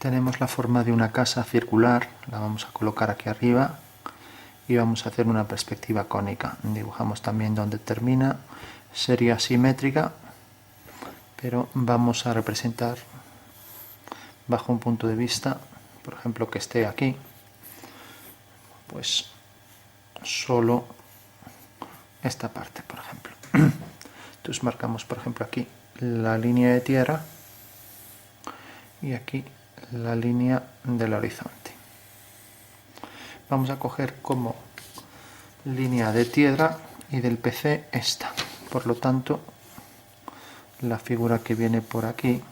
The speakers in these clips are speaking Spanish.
tenemos la forma de una casa circular, la vamos a colocar aquí arriba y vamos a hacer una perspectiva cónica. Dibujamos también donde termina, sería simétrica, pero vamos a representar bajo un punto de vista, por ejemplo, que esté aquí, pues solo esta parte, por ejemplo. Entonces marcamos, por ejemplo, aquí la línea de tierra y aquí la línea del horizonte. Vamos a coger como línea de tierra y del PC esta. Por lo tanto, la figura que viene por aquí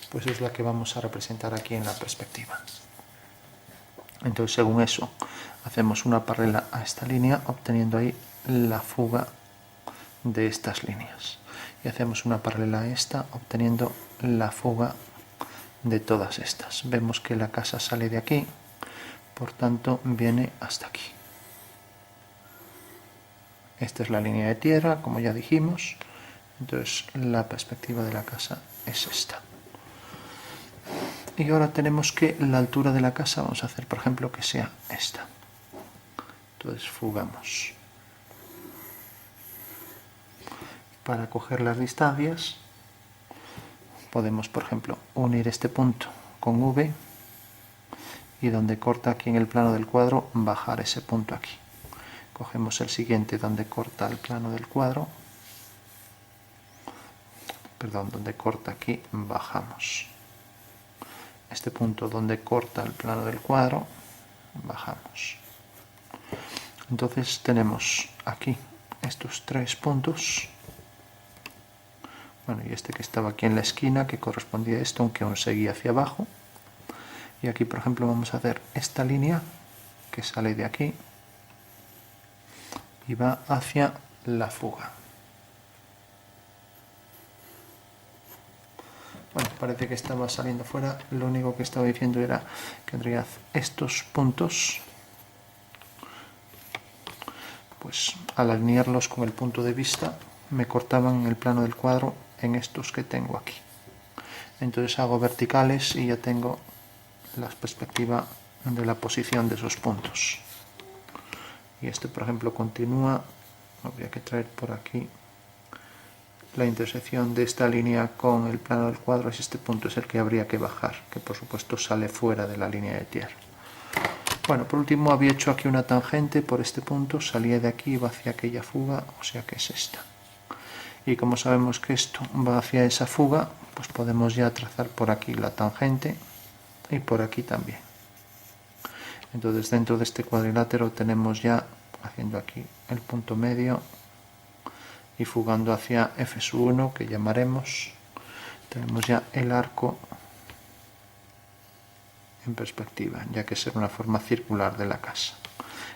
pues es la que vamos a representar aquí en la perspectiva. Entonces, según eso, hacemos una paralela a esta línea, obteniendo ahí la fuga de estas líneas. Y hacemos una paralela a esta, obteniendo la fuga de todas estas. Vemos que la casa sale de aquí, por tanto, viene hasta aquí. Esta es la línea de tierra, como ya dijimos. Entonces, la perspectiva de la casa es esta. Y ahora tenemos que la altura de la casa, vamos a hacer, por ejemplo, que sea esta. Entonces fugamos. Para coger las distancias, podemos, por ejemplo, unir este punto con V y donde corta aquí en el plano del cuadro, bajar ese punto aquí. Cogemos el siguiente donde corta el plano del cuadro, perdón, donde corta aquí, bajamos. Este punto donde corta el plano del cuadro, bajamos. Entonces tenemos aquí estos tres puntos. Bueno, y este que estaba aquí en la esquina, que correspondía a esto, aunque aún seguía hacia abajo. Y aquí, por ejemplo, vamos a hacer esta línea que sale de aquí y va hacia la fuga. Bueno, parece que estaba saliendo fuera. Lo único que estaba diciendo era que en realidad estos puntos, pues al alinearlos con el punto de vista, me cortaban en el plano del cuadro en estos que tengo aquí. Entonces hago verticales y ya tengo la perspectiva de la posición de esos puntos. Y este, por ejemplo, continúa. Habría que traer por aquí la intersección de esta línea con el plano del cuadro. Es este punto es el que habría que bajar, que por supuesto sale fuera de la línea de tierra. Bueno, por último había hecho aquí una tangente por este punto, salía de aquí y va hacia aquella fuga, o sea que es esta. Y como sabemos que esto va hacia esa fuga, pues podemos ya trazar por aquí la tangente y por aquí también. Entonces dentro de este cuadrilátero tenemos ya, haciendo aquí el punto medio y fugando hacia F1, que llamaremos, tenemos ya el arco en perspectiva, ya que será una forma circular de la casa.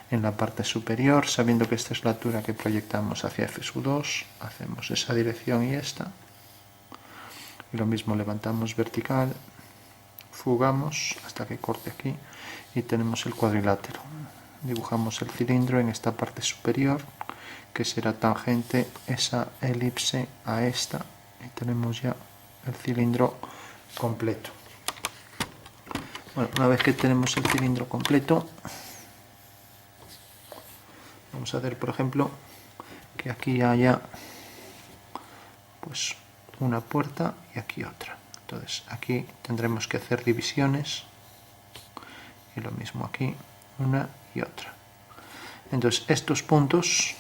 En la parte superior, sabiendo que esta es la altura que proyectamos hacia F2, hacemos esa dirección y esta. Y lo mismo, levantamos vertical, fugamos hasta que corte aquí y tenemos el cuadrilátero. Dibujamos el cilindro en esta parte superior, que será tangente esa elipse a esta, y tenemos ya el cilindro completo. Bueno, una vez que tenemos el cilindro completo, vamos a hacer, por ejemplo, que aquí haya pues una puerta y aquí otra. Entonces aquí tendremos que hacer divisiones y lo mismo aquí, una y otra. Entonces estos puntos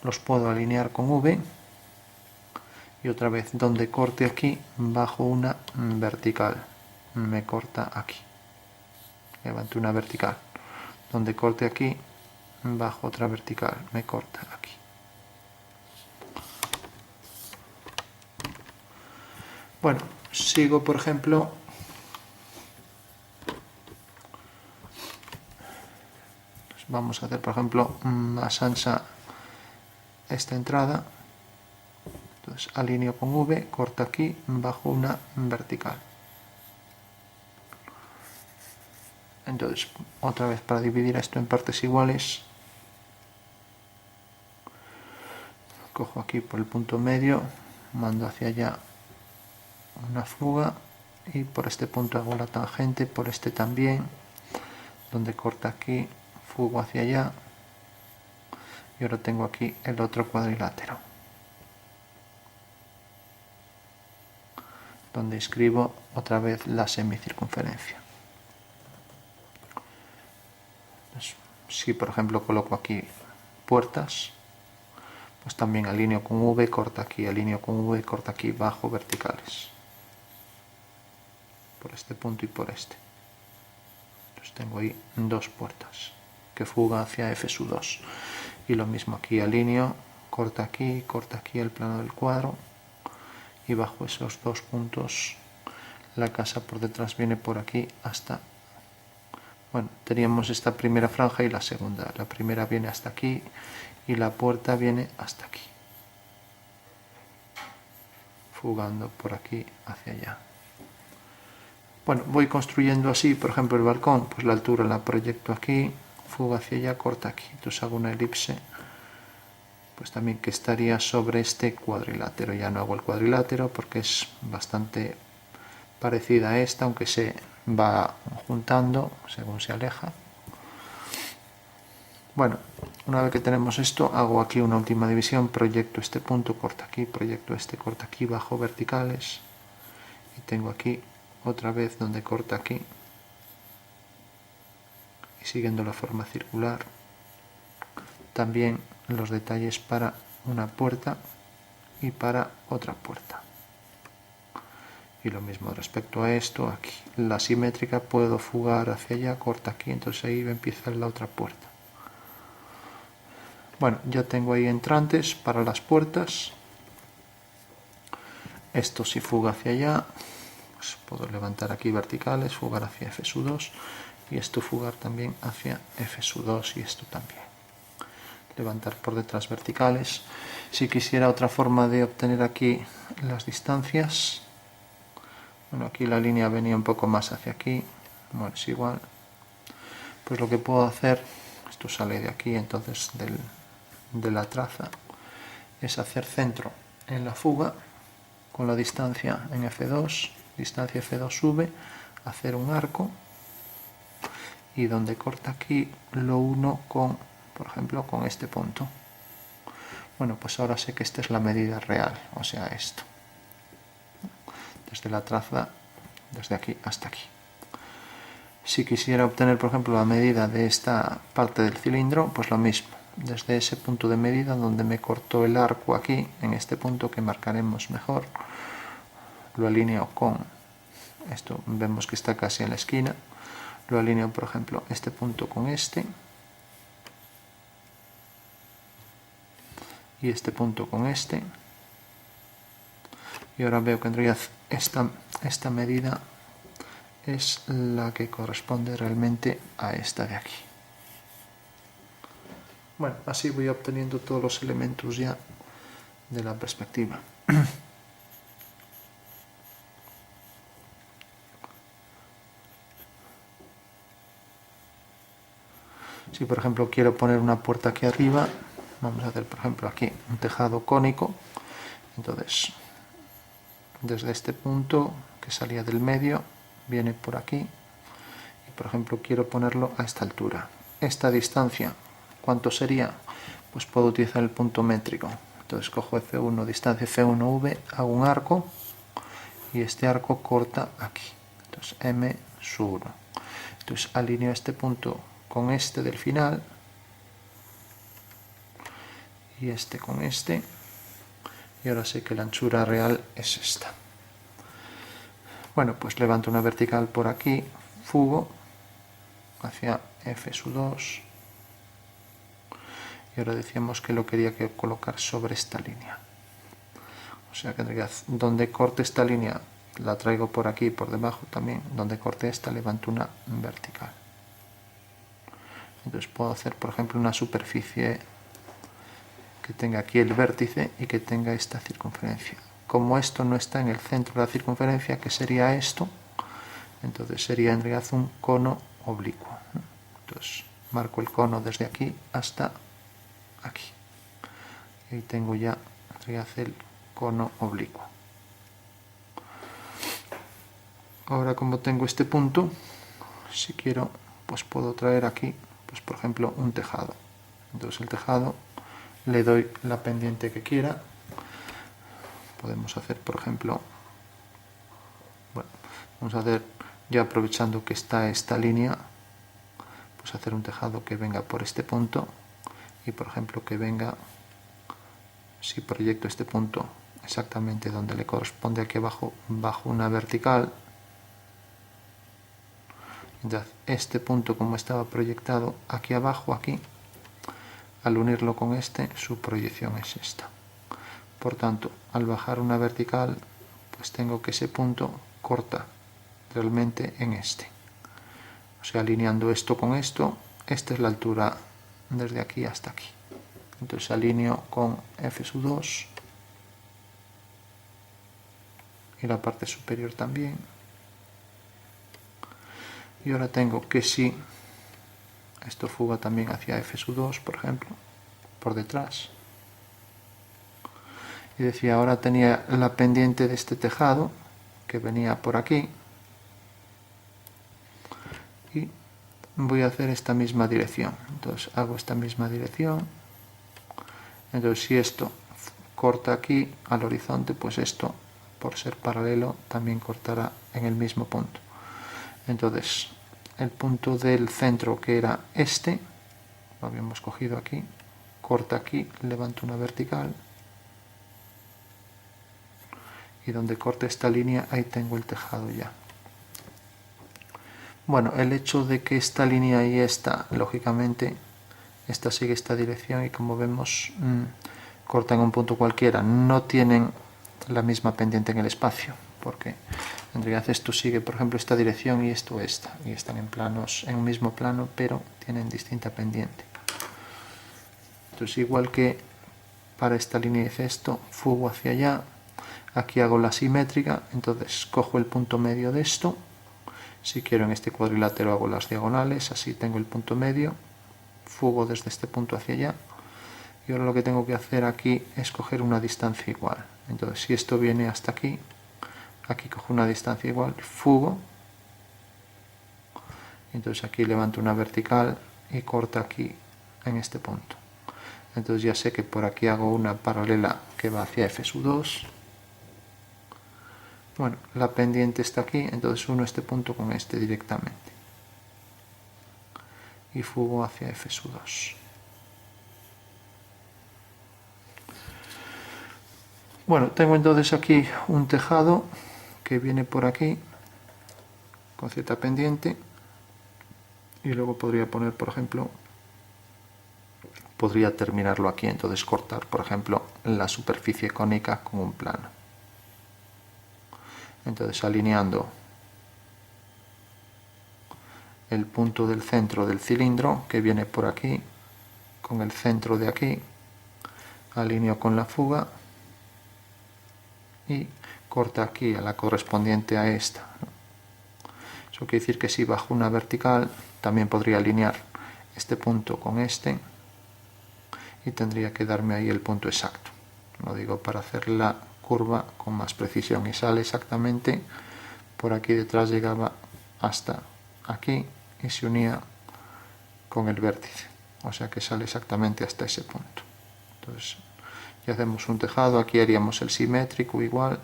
los puedo alinear con V y otra vez donde corte aquí bajo una vertical, me corta aquí, levanto una vertical, donde corte aquí bajo otra vertical, me corta aquí. Bueno, sigo, por ejemplo, vamos a hacer, por ejemplo, más ancha esta entrada. Entonces alineo con V, corto aquí bajo una vertical. Entonces, otra vez para dividir esto en partes iguales, cojo aquí por el punto medio, mando hacia allá una fuga y por este punto hago la tangente, por este también, donde corta aquí, fugo hacia allá y ahora tengo aquí el otro cuadrilátero donde escribo otra vez la semicircunferencia. Entonces, si por ejemplo coloco aquí puertas, pues también alineo con V, corta aquí, alineo con V, corta aquí, bajo verticales por este punto y por este. Entonces tengo ahí dos puertas que fugan hacia F2 y lo mismo aquí, alineo, corta aquí el plano del cuadro y bajo esos dos puntos la casa por detrás viene por aquí hasta, bueno, teníamos esta primera franja y la segunda, la primera viene hasta aquí y la puerta viene hasta aquí, fugando por aquí hacia allá. Bueno, voy construyendo así, por ejemplo el balcón, pues la altura la proyecto aquí, fuga hacia allá, corta aquí, entonces hago una elipse, pues también que estaría sobre este cuadrilátero. Ya no hago el cuadrilátero porque es bastante parecida a esta, aunque se va juntando según se aleja. Bueno, una vez que tenemos esto, hago aquí una última división, proyecto este punto, corta aquí, proyecto este, corta aquí, bajo verticales y tengo aquí otra vez donde corta aquí y siguiendo la forma circular también los detalles para una puerta y para otra puerta. Y lo mismo respecto a esto, aquí la simétrica puedo fugar hacia allá, corta aquí, entonces ahí empieza la otra puerta. Bueno, ya tengo ahí entrantes para las puertas. Esto si fuga hacia allá, pues puedo levantar aquí verticales, fugar hacia F2 y esto fugar también hacia F2 y esto también. Levantar por detrás verticales. Si quisiera otra forma de obtener aquí las distancias, bueno, aquí la línea venía un poco más hacia aquí, bueno, es igual, pues lo que puedo hacer, esto sale de aquí, entonces de la traza, es hacer centro en la fuga con la distancia en F2, distancia F2V, hacer un arco y donde corta aquí lo uno con, por ejemplo, con este punto. Bueno, pues ahora sé que esta es la medida real, o sea, esto. Desde la traza, desde aquí hasta aquí. Si quisiera obtener, por ejemplo, la medida de esta parte del cilindro, pues lo mismo. Desde ese punto de medida donde me cortó el arco aquí, en este punto que marcaremos mejor, lo alineo con esto, vemos que está casi en la esquina, lo alineo, por ejemplo, este punto con este, y este punto con este, y ahora veo que en realidad esta medida es la que corresponde realmente a esta de aquí. Bueno, así voy obteniendo todos los elementos ya de la perspectiva. Si por ejemplo quiero poner una puerta aquí arriba, vamos a hacer por ejemplo aquí un tejado cónico, entonces desde este punto que salía del medio viene por aquí y por ejemplo quiero ponerlo a esta altura. Esta distancia, ¿cuánto sería? Pues puedo utilizar el punto métrico, entonces cojo F1, distancia F1V, hago un arco y este arco corta aquí, entonces M sub 1, entonces alineo este punto con este del final y este con este y ahora sé que la anchura real es esta. Bueno, pues levanto una vertical por aquí, fugo hacia F2 y ahora decíamos que lo quería colocar sobre esta línea, o sea que en realidad donde corte esta línea la traigo por aquí por debajo también, donde corte esta levanto una vertical. Entonces puedo hacer por ejemplo una superficie que tenga aquí el vértice y que tenga esta circunferencia. Como esto no está en el centro de la circunferencia, que sería esto, entonces sería en realidad un cono oblicuo. Entonces marco el cono desde aquí hasta aquí. Y ahí tengo ya y hace el cono oblicuo. Ahora, como tengo este punto, si quiero, pues puedo traer aquí, pues por ejemplo, un tejado. Entonces el tejado le doy la pendiente que quiera. Podemos hacer, por ejemplo, bueno, vamos a hacer, ya aprovechando que está esta línea, pues hacer un tejado que venga por este punto y, por ejemplo, que venga, si proyecto este punto exactamente donde le corresponde aquí abajo, bajo una vertical. Entonces, este punto, como estaba proyectado aquí abajo, aquí, al unirlo con este, su proyección es esta. Por tanto, al bajar una vertical, pues tengo que ese punto corta realmente en este. O sea, alineando esto con esto, esta es la altura desde aquí hasta aquí. Entonces alineo con F2 y la parte superior también. Y ahora tengo que si esto fuga también hacia F2, por ejemplo, por detrás. Y decía, ahora tenía la pendiente de este tejado que venía por aquí. Y voy a hacer esta misma dirección. Entonces hago esta misma dirección. Entonces si esto corta aquí al horizonte, pues esto, por ser paralelo, también cortará en el mismo punto. Entonces el punto del centro, que era este, lo habíamos cogido aquí, corta aquí, levanto una vertical y donde corte esta línea, ahí tengo el tejado ya. Bueno, el hecho de que esta línea y esta, lógicamente, esta sigue esta dirección y como vemos, cortan un punto cualquiera, no tienen la misma pendiente en el espacio, porque en realidad esto sigue, por ejemplo, esta dirección y esto esta, y están en planos, en un mismo plano, pero tienen distinta pendiente. Entonces, igual que para esta línea hice esto, fugo hacia allá, aquí hago la simétrica, entonces cojo el punto medio de esto, si quiero en este cuadrilátero hago las diagonales, así tengo el punto medio, fugo desde este punto hacia allá, y ahora lo que tengo que hacer aquí es coger una distancia igual. Entonces, si esto viene hasta aquí, aquí cojo una distancia igual, fugo, entonces aquí levanto una vertical y corto aquí en este punto. Entonces ya sé que por aquí hago una paralela que va hacia F2. Bueno, la pendiente está aquí, entonces uno este punto con este directamente. Y fugo hacia F2. Bueno, tengo entonces aquí un tejado que viene por aquí con cierta pendiente y luego podría poner, por ejemplo, podría terminarlo aquí, entonces cortar, por ejemplo, la superficie cónica con un plano. Entonces alineando el punto del centro del cilindro que viene por aquí con el centro de aquí, alineo con la fuga y corta aquí a la correspondiente a esta. Eso quiere decir que si bajo una vertical también podría alinear este punto con este y tendría que darme ahí el punto exacto. Lo digo para hacer la curva con más precisión y sale exactamente por aquí detrás, llegaba hasta aquí y se unía con el vértice, o sea que sale exactamente hasta ese punto. Entonces ya hacemos un tejado, aquí haríamos el simétrico igual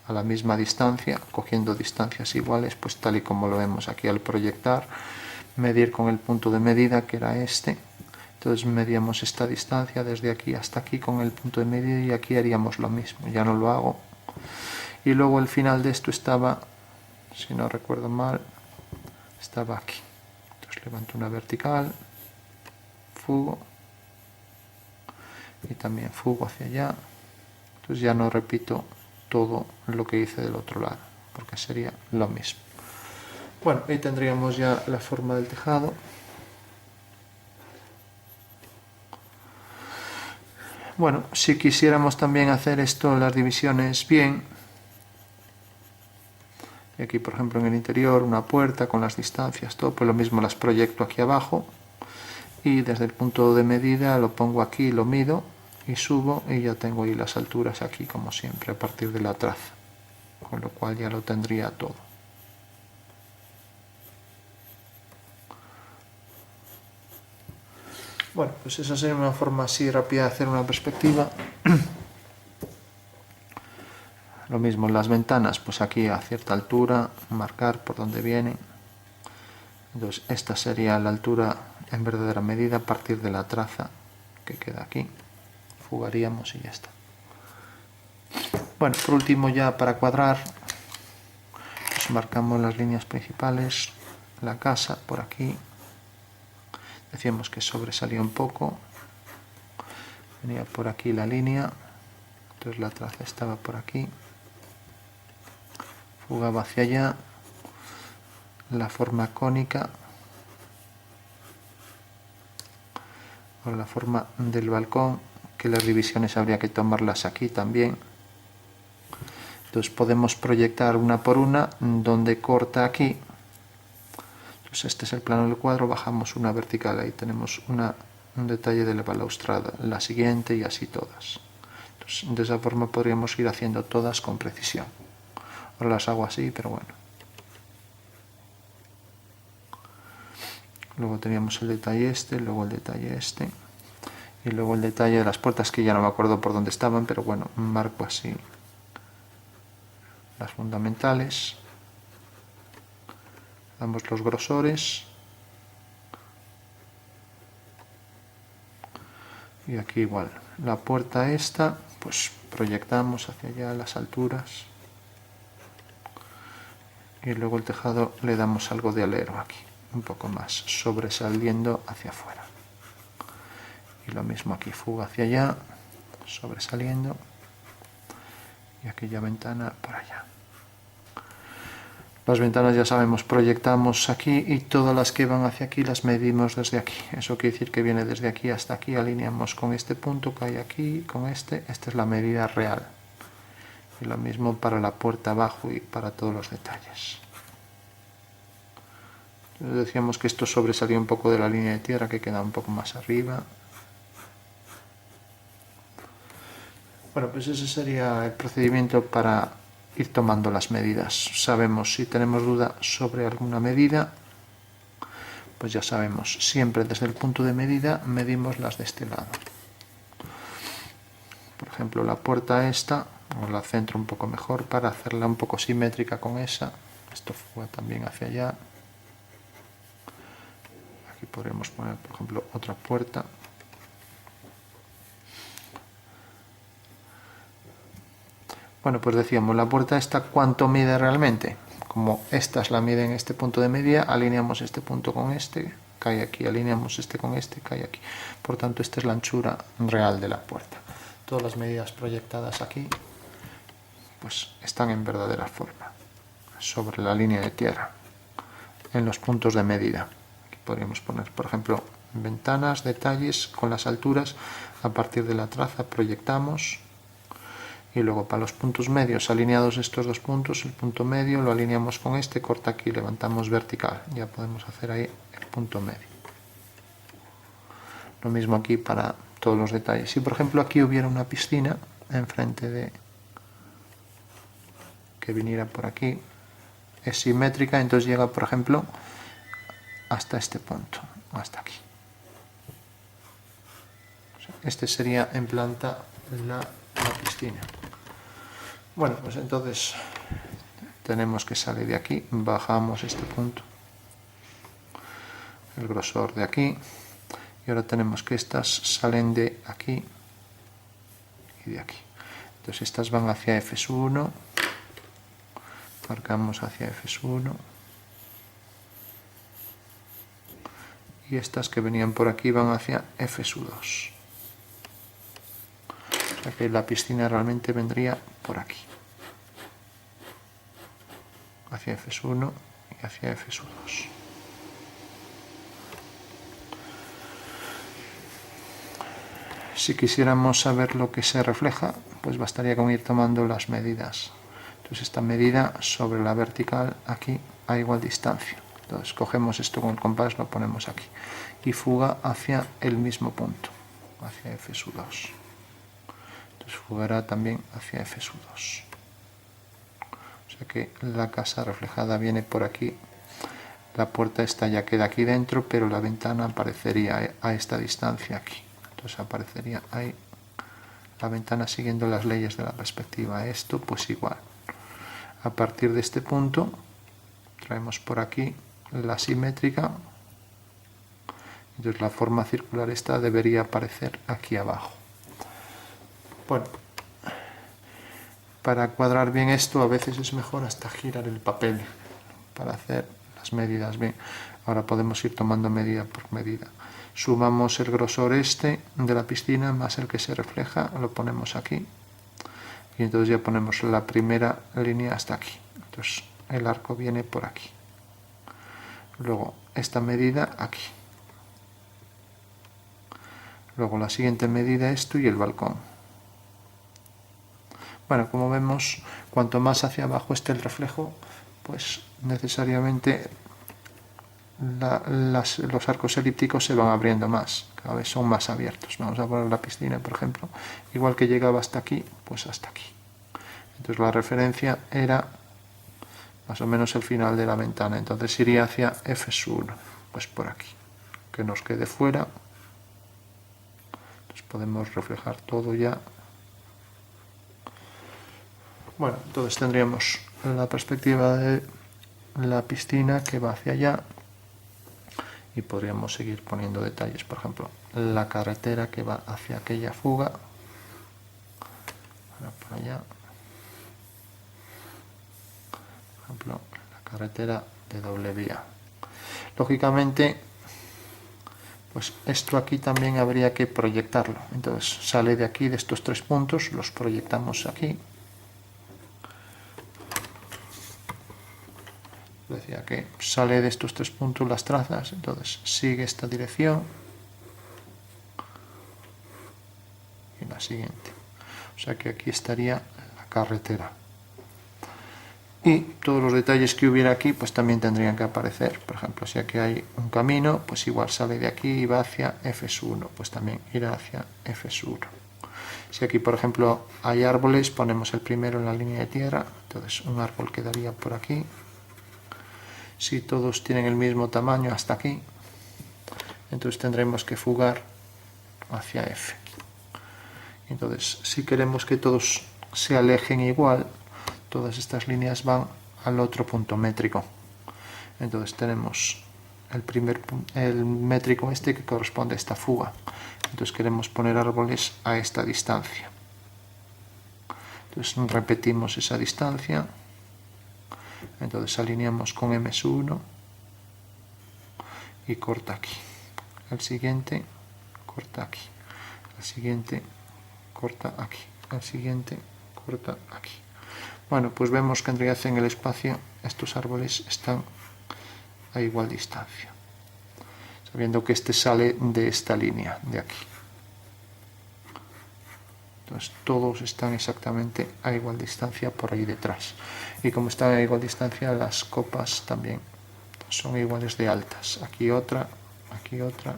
a la misma distancia, cogiendo distancias iguales, pues tal y como lo vemos aquí al proyectar, medir con el punto de medida que era este. Entonces medíamos esta distancia desde aquí hasta aquí con el punto de medida y aquí haríamos lo mismo, ya no lo hago. Y luego el final de esto estaba, si no recuerdo mal, estaba aquí. Entonces levanto una vertical, fugo y también fugo hacia allá. Entonces ya no repito todo lo que hice del otro lado, porque sería lo mismo. Bueno, ahí tendríamos ya la forma del tejado. Bueno, si quisiéramos también hacer esto, las divisiones bien, y aquí por ejemplo en el interior una puerta con las distancias, todo, pues lo mismo las proyecto aquí abajo y desde el punto de medida lo pongo aquí, lo mido y subo y ya tengo ahí las alturas aquí como siempre a partir de la traza, con lo cual ya lo tendría todo. Bueno, pues esa sería una forma así rápida de hacer una perspectiva. Lo mismo en las ventanas, pues aquí a cierta altura, marcar por dónde vienen. Entonces esta sería la altura en verdadera medida a partir de la traza que queda aquí. Fugaríamos y ya está. Bueno, por último ya para cuadrar, pues marcamos las líneas principales, la casa por aquí. Decíamos que sobresalía un poco, venía por aquí la línea, entonces la traza estaba por aquí, fugaba hacia allá, la forma cónica, o la forma del balcón, que las divisiones habría que tomarlas aquí también. Entonces podemos proyectar una por una donde corta aquí. Entonces este es el plano del cuadro, bajamos una vertical, ahí tenemos un detalle de la balaustrada, la siguiente y así todas. Entonces, de esa forma podríamos ir haciendo todas con precisión. Ahora las hago así, pero bueno. Luego teníamos el detalle este, luego el detalle este. Y luego el detalle de las puertas, que ya no me acuerdo por dónde estaban, pero bueno, marco así las fundamentales. Damos los grosores. Y aquí igual, la puerta esta, pues proyectamos hacia allá las alturas. Y luego el tejado le damos algo de alero aquí, un poco más, sobresaliendo hacia afuera. Y lo mismo aquí, fuga hacia allá, sobresaliendo. Y aquella ventana por allá. Las ventanas ya sabemos, proyectamos aquí y todas las que van hacia aquí las medimos desde aquí. Eso quiere decir que viene desde aquí hasta aquí, alineamos con este punto que hay aquí, con este. Esta es la medida real. Y lo mismo para la puerta abajo y para todos los detalles. Entonces decíamos que esto sobresalía un poco de la línea de tierra, que queda un poco más arriba. Bueno, pues ese sería el procedimiento para ir tomando las medidas. Sabemos, si tenemos duda sobre alguna medida, pues ya sabemos, siempre desde el punto de medida medimos las de este lado. Por ejemplo, la puerta esta, os la centro un poco mejor para hacerla un poco simétrica con esa. Esto fuga también hacia allá. Aquí podríamos poner, por ejemplo, otra puerta. Bueno, pues decíamos, la puerta esta, ¿cuánto mide realmente? Como esta es la mide en este punto de medida, alineamos este punto con este, cae aquí, alineamos este con este, cae aquí. Por tanto, esta es la anchura real de la puerta. Todas las medidas proyectadas aquí, pues están en verdadera forma, sobre la línea de tierra, en los puntos de medida. Aquí podríamos poner, por ejemplo, ventanas, detalles con las alturas, a partir de la traza proyectamos. Y luego para los puntos medios, alineados estos dos puntos, el punto medio lo alineamos con este, corta aquí, levantamos vertical. Ya podemos hacer ahí el punto medio. Lo mismo aquí para todos los detalles. Si por ejemplo aquí hubiera una piscina enfrente de que viniera por aquí, es simétrica, entonces llega por ejemplo hasta este punto, hasta aquí. Este sería en planta la piscina. Bueno, pues entonces tenemos que salir de aquí, bajamos este punto, el grosor de aquí, y ahora tenemos que estas salen de aquí y de aquí. Entonces estas van hacia F1, marcamos hacia F1, y estas que venían por aquí van hacia F2. O sea que la piscina realmente vendría por aquí, hacia F1 y hacia F2. Si quisiéramos saber lo que se refleja, pues bastaría con ir tomando las medidas. Entonces esta medida sobre la vertical aquí a igual distancia. Entonces cogemos esto con el compás, lo ponemos aquí y fuga hacia el mismo punto, hacia F2. fugará también hacia F2. O sea que la casa reflejada viene por aquí. La puerta esta ya queda aquí dentro, pero la ventana aparecería a esta distancia aquí. Entonces aparecería ahí la ventana siguiendo las leyes de la perspectiva. Esto pues igual. A partir de este punto traemos por aquí la simétrica. Entonces la forma circular esta debería aparecer aquí abajo. Bueno, para cuadrar bien esto a veces es mejor hasta girar el papel para hacer las medidas bien. Ahora podemos ir tomando medida por medida. Sumamos el grosor este de la piscina más el que se refleja, lo ponemos aquí. Y entonces ya ponemos la primera línea hasta aquí. Entonces el arco viene por aquí. Luego esta medida aquí. Luego la siguiente medida esto y el balcón. Bueno, como vemos, cuanto más hacia abajo esté el reflejo, pues necesariamente los arcos elípticos se van abriendo más, cada vez son más abiertos. Vamos a poner la piscina, por ejemplo, igual que llegaba hasta aquí, pues hasta aquí. Entonces la referencia era más o menos el final de la ventana, entonces iría hacia F1, pues por aquí, que nos quede fuera. Entonces podemos reflejar todo ya. Bueno, entonces tendríamos la perspectiva de la piscina que va hacia allá y podríamos seguir poniendo detalles, por ejemplo, la carretera que va hacia aquella fuga. Ahora por allá. Por ejemplo, la carretera de doble vía. Lógicamente, pues esto aquí también habría que proyectarlo. Entonces sale de aquí, de estos 3 puntos, los proyectamos aquí. Decía que sale de estos 3 puntos las trazas, entonces sigue esta dirección y la siguiente. O sea que aquí estaría la carretera. Y todos los detalles que hubiera aquí pues también tendrían que aparecer. Por ejemplo, si aquí hay un camino, pues igual sale de aquí y va hacia F1, pues también irá hacia F1. Si aquí, por ejemplo, hay árboles, ponemos el primero en la línea de tierra, entonces un árbol quedaría por aquí. Si todos tienen el mismo tamaño hasta aquí, entonces tendremos que fugar hacia F. Entonces, si queremos que todos se alejen igual, todas estas líneas van al otro punto métrico. Entonces tenemos el métrico este que corresponde a esta fuga. Entonces queremos poner árboles a esta distancia. Entonces repetimos esa distancia. Entonces alineamos con M1 y corta aquí. El siguiente corta aquí. El siguiente corta aquí. El siguiente corta aquí. Bueno, pues vemos que en realidad en el espacio estos árboles están a igual distancia, sabiendo que este sale de esta línea de aquí. Entonces todos están exactamente a igual distancia por ahí detrás. Y como están a igual distancia, las copas también son iguales de altas. Aquí otra, aquí otra,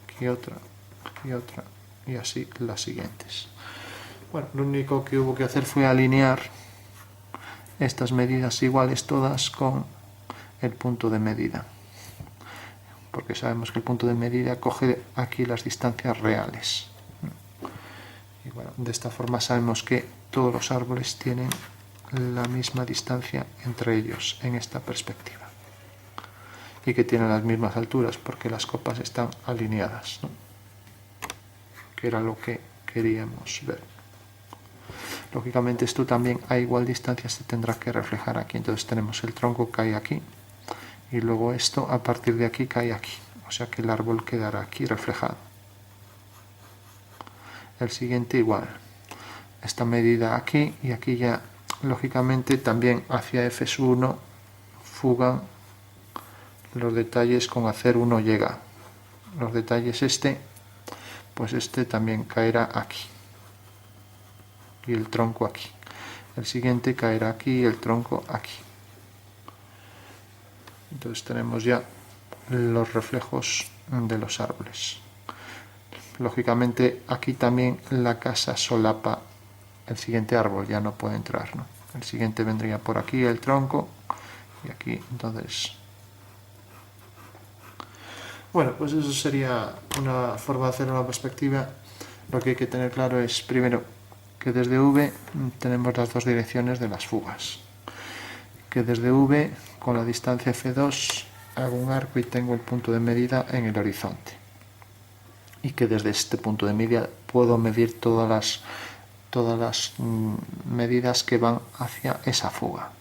aquí otra, aquí otra y así las siguientes. Bueno, lo único que hubo que hacer fue alinear estas medidas iguales todas con el punto de medida, porque sabemos que el punto de medida coge aquí las distancias reales. Y bueno, de esta forma sabemos que todos los árboles tienen la misma distancia entre ellos en esta perspectiva y que tienen las mismas alturas porque las copas están alineadas, ¿no? Que era lo que queríamos ver. Lógicamente esto también a igual distancia se tendrá que reflejar aquí. Entonces tenemos el tronco que cae aquí y luego esto a partir de aquí cae aquí. O sea que el árbol quedará aquí reflejado. El siguiente igual. Esta medida aquí y aquí ya lógicamente también hacia F1 fugan los detalles con hacer 1 llega. Los detalles pues este también caerá aquí. Y el tronco aquí. El siguiente caerá aquí y el tronco aquí. Entonces tenemos ya los reflejos de los árboles. Lógicamente aquí también la casa solapa el siguiente árbol, ya no puede entrar, ¿no? El siguiente vendría por aquí, el tronco, y aquí, entonces... Bueno, pues eso sería una forma de hacer una perspectiva. Lo que hay que tener claro es, primero, que desde V tenemos las dos direcciones de las fugas. Que desde V, con la distancia F2, hago un arco y tengo el punto de medida en el horizonte. Y que desde este punto de medida puedo medir todas las medidas que van hacia esa fuga.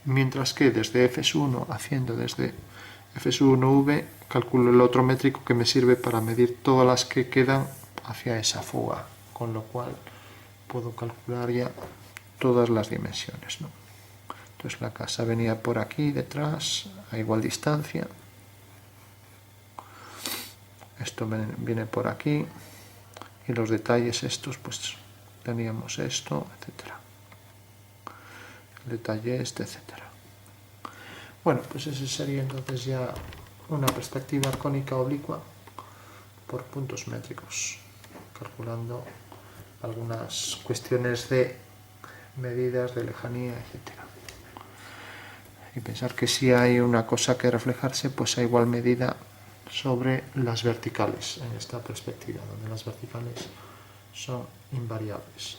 Mientras que desde F1, haciendo desde F1V, calculo el otro métrico que me sirve para medir todas las que quedan hacia esa fuga, con lo cual puedo calcular ya todas las dimensiones, ¿no? Entonces la casa venía por aquí detrás, a igual distancia. Esto viene por aquí. Y los detalles estos, pues teníamos esto, etcétera. El detalle este, etcétera. Bueno, pues ese sería entonces ya una perspectiva cónica oblicua por puntos métricos, calculando algunas cuestiones de medidas de lejanía, etcétera. Y pensar que si hay una cosa que reflejarse, pues a igual medida sobre las verticales en esta perspectiva, donde las verticales son invariables.